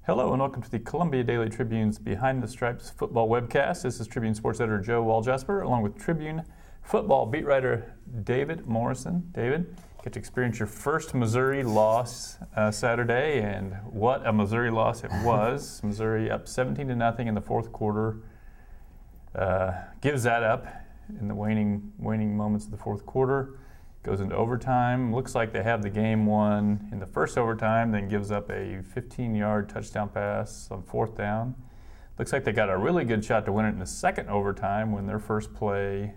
Hello and welcome to the Columbia Daily Tribune's Behind the Stripes football webcast. This is Tribune sports editor Joe Walljasper along with Tribune football beat writer David Morrison. David, get to experience your first Missouri loss Saturday, and what a Missouri loss it was. Missouri up 17-0 in the fourth quarter. Gives that up in the waning moments of the fourth quarter. Goes into overtime. Looks like they have the game won in the first overtime, then gives up a 15-yard touchdown pass on fourth down. Looks like they got a really good shot to win it in the second overtime when their first play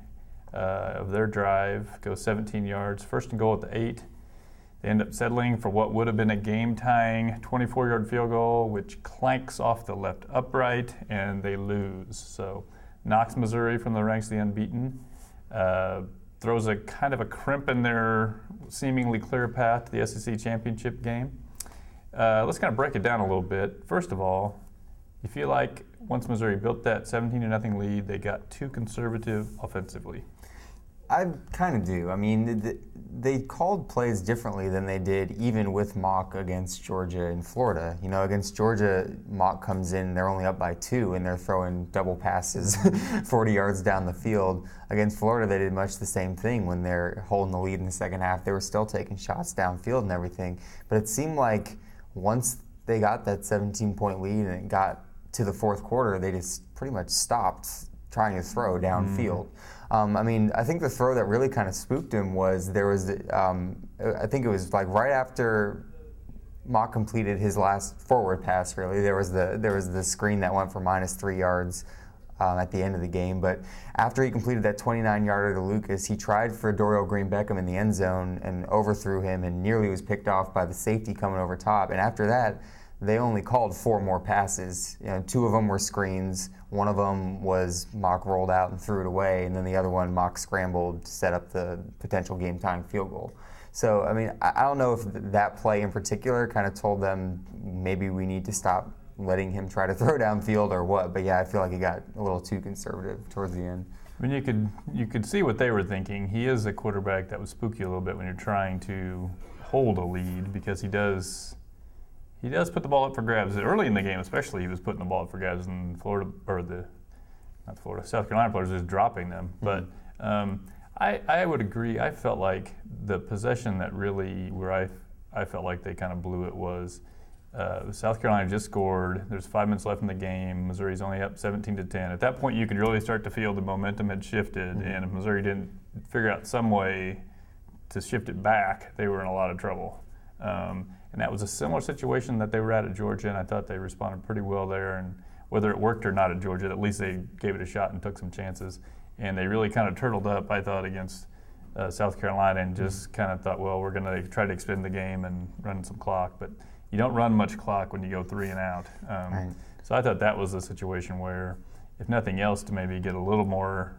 of their drive goes 17 yards. First and goal at the 8. They end up settling for what would have been a game-tying 24-yard field goal, which clanks off the left upright, and they lose. So knocks Missouri from the ranks of the unbeaten. Throws a kind of a crimp in their seemingly clear path to the SEC championship game. Let's kind of break it down a little bit. First of all, you feel like once Missouri built that 17-0 lead, they got too conservative offensively? I kind of do. I mean, they called plays differently than they did even with Mock against Georgia and Florida. You know, against Georgia, Mock comes in, they're only up by 2, and they're throwing double passes 40 yards down the field. Against Florida, they did much the same thing. When they're holding the lead in the second half, they were still taking shots downfield and everything. But it seemed like once they got that 17-point lead and it got to the fourth quarter, they just pretty much stopped trying to throw downfield. I mean, I think the throw that really kind of spooked him was I think it was like right after Mock completed his last forward pass. Really, there was the screen that went for -3 yards at the end of the game. But after he completed that 29-yarder to Lucas, he tried for Dorial Green-Beckham in the end zone and overthrew him and nearly was picked off by the safety coming over top. And after that, they only called 4 more passes. You know, 2 of them were screens. One of them was Mock rolled out and threw it away, and then the other one, Mock scrambled to set up the potential game-tying field goal. So, I mean, I don't know if that play in particular kind of told them maybe we need to stop letting him try to throw downfield or what. But yeah, I feel like he got a little too conservative towards the end. I mean, you could see what they were thinking. He is a quarterback that would spook you a little bit when you're trying to hold a lead, because he does put the ball up for grabs. Early in the game especially, he was putting the ball up for grabs, and South Carolina players just dropping them. Mm-hmm. But I would agree. I felt like the possession that really, where I felt like they kind of blew it was South Carolina just scored. There's 5 minutes left in the game. Missouri's only up 17-10. At that point, you could really start to feel the momentum had shifted, mm-hmm. and if Missouri didn't figure out some way to shift it back, they were in a lot of trouble. And that was a similar situation that they were at Georgia, and I thought they responded pretty well there. And whether it worked or not at Georgia, at least they gave it a shot and took some chances. And they really kind of turtled up, I thought, against South Carolina, and just kind of thought, well, we're going to try to extend the game and run some clock. But you don't run much clock when you go 3 and out. Right. So I thought that was a situation where, if nothing else, to maybe get a little more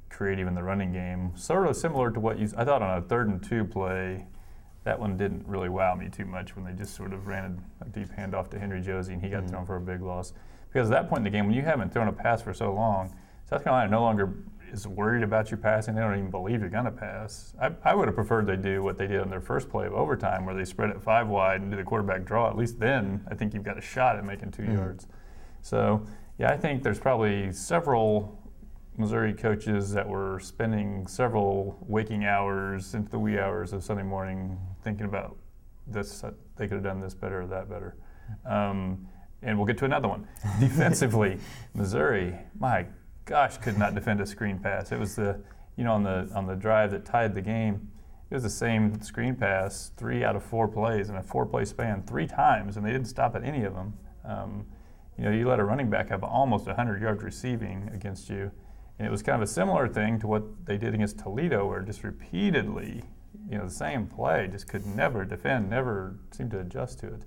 creative in the running game, sort of similar to what I thought on a 3rd and 2 play. That one didn't really wow me too much when they just sort of ran a deep handoff to Henry Josie, and he got thrown for a big loss. Because at that point in the game, when you haven't thrown a pass for so long, South Carolina no longer is worried about you passing. They don't even believe you're going to pass. I would have preferred they do what they did on their first play of overtime, where they spread it 5 wide and do the quarterback draw. At least then, I think you've got a shot at making 2 yards. So, yeah, I think there's probably several Missouri coaches that were spending several waking hours into the wee hours of Sunday morning thinking about this. They could have done this better or that better. And we'll get to another one. Defensively, Missouri, my gosh, could not defend a screen pass. It was on the drive that tied the game, it was the same screen pass 3 out of 4 plays in a 4-play span 3 times, and they didn't stop at any of them. You let a running back have almost 100 yards receiving against you. And it was kind of a similar thing to what they did against Toledo, where just repeatedly, the same play, just could never defend, never seemed to adjust to it.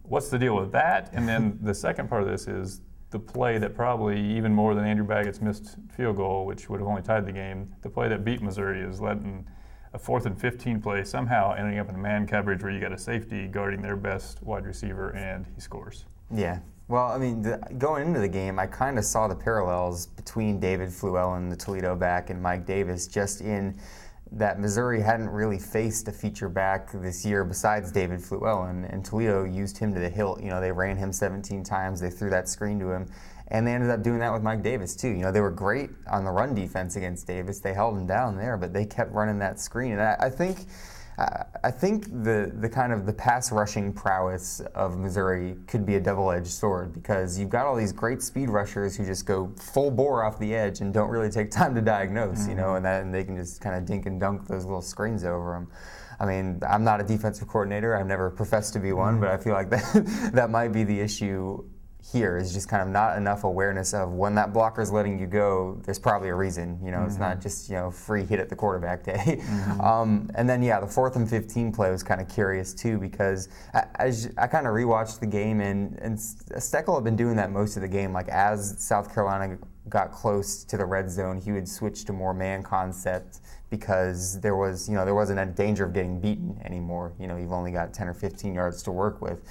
What's the deal with that? And then the second part of this is the play that probably, even more than Andrew Baggett's missed field goal, which would have only tied the game, the play that beat Missouri is letting a 4th and 15 play somehow ending up in man coverage where you got a safety guarding their best wide receiver, and he scores. Yeah. Well, I mean, going into the game, I kind of saw the parallels between David Fluellen, the Toledo back, and Mike Davis, just in that Missouri hadn't really faced a feature back this year besides David Fluellen, and Toledo used him to the hilt. You know, they ran him 17 times, they threw that screen to him, and they ended up doing that with Mike Davis too. You know, they were great on the run defense against Davis. They held him down there, but they kept running that screen. And I think the kind of the pass rushing prowess of Missouri could be a double-edged sword, because you've got all these great speed rushers who just go full bore off the edge and don't really take time to diagnose, you know, and they can just kind of dink and dunk those little screens over them. I mean, I'm not a defensive coordinator. I've never professed to be one, but I feel like that might be the issue here, is just kind of not enough awareness of when that blocker's letting you go, there's probably a reason. You know, it's not just, you know, free hit at the quarterback day. And then, yeah, the 4th and 15 play was kind of curious too, because I kind of rewatched the game, and Steckel had been doing that most of the game. Like, as South Carolina got close to the red zone, he would switch to more man concept, because there wasn't a danger of getting beaten anymore. You know, you've only got 10 or 15 yards to work with.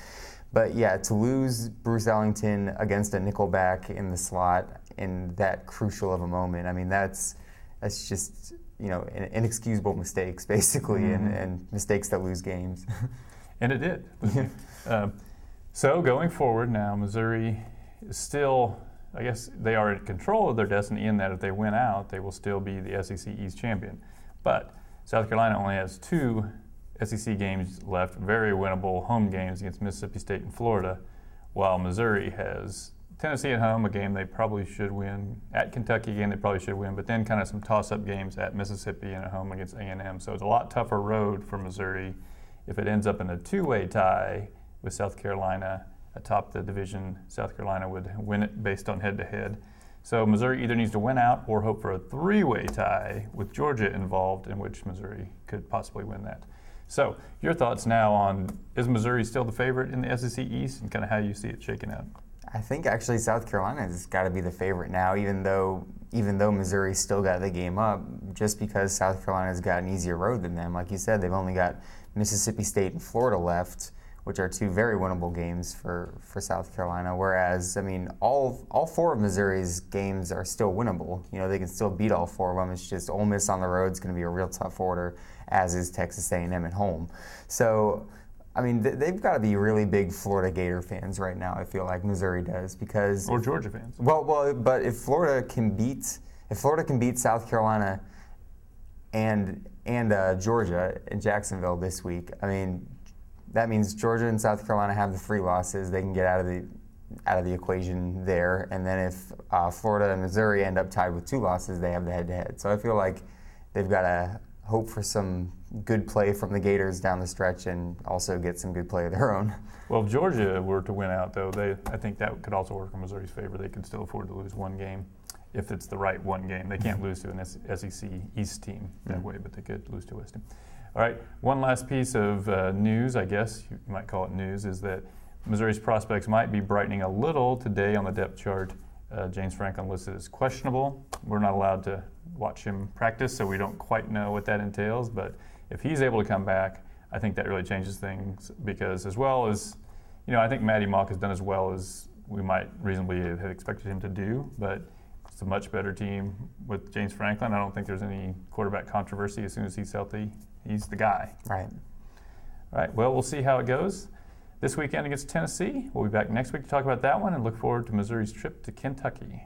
But yeah, to lose Bruce Ellington against a nickelback in the slot in that crucial of a moment, I mean, that's just, you know, inexcusable mistakes, basically, and mistakes that lose games. And it did. So going forward now, Missouri is still, I guess they are in control of their destiny, in that if they win out, they will still be the SEC East champion. But South Carolina only has 2 SEC games left, very winnable home games against Mississippi State and Florida, while Missouri has Tennessee at home, a game they probably should win, at Kentucky, a game they probably should win, but then kind of some toss-up games at Mississippi and at home against A&M. So it's a lot tougher road for Missouri if it ends up in a 2-way tie with South Carolina atop the division. South Carolina would win it based on head-to-head. So Missouri either needs to win out or hope for a 3-way tie with Georgia involved, in which Missouri could possibly win that. So your thoughts now on, is Missouri still the favorite in the SEC East, and kind of how you see it shaking out? I think actually South Carolina has got to be the favorite now, even though Missouri still got the game up, just because South Carolina's got an easier road than them. Like you said, they've only got Mississippi State and Florida left, which are 2 very winnable games for South Carolina. Whereas, I mean, all 4 of Missouri's games are still winnable. You know, they can still beat all 4 of them. It's just Ole Miss on the road is going to be a real tough order, as is Texas A&M at home. So, I mean, they've got to be really big Florida Gator fans right now, I feel like Missouri does, because... Or Georgia fans. Well, but if Florida can beat South Carolina and Georgia in Jacksonville this week, I mean, that means Georgia and South Carolina have the 3 losses. They can get out of the equation there. And then if Florida and Missouri end up tied with 2 losses, they have the head-to-head. So I feel like they've got to hope for some good play from the Gators down the stretch, and also get some good play of their own. Well, if Georgia were to win out, though, I think that could also work in Missouri's favor. They can still afford to lose 1 game if it's the right 1 game. They can't lose to an SEC East team that way, but they could lose to a West team. All right, one last piece of news, I guess you might call it news, is that Missouri's prospects might be brightening a little today on the depth chart. James Franklin listed as questionable. We're not allowed to watch him practice, so we don't quite know what that entails. But if he's able to come back, I think that really changes things, because as well as, you know, I think Matty Mock has done as well as we might reasonably have expected him to do, but it's a much better team with James Franklin. I don't think there's any quarterback controversy. As soon as he's healthy, he's the guy. Right. All right, well, we'll see how it goes this weekend against Tennessee. We'll be back next week to talk about that one, and look forward to Missouri's trip to Kentucky.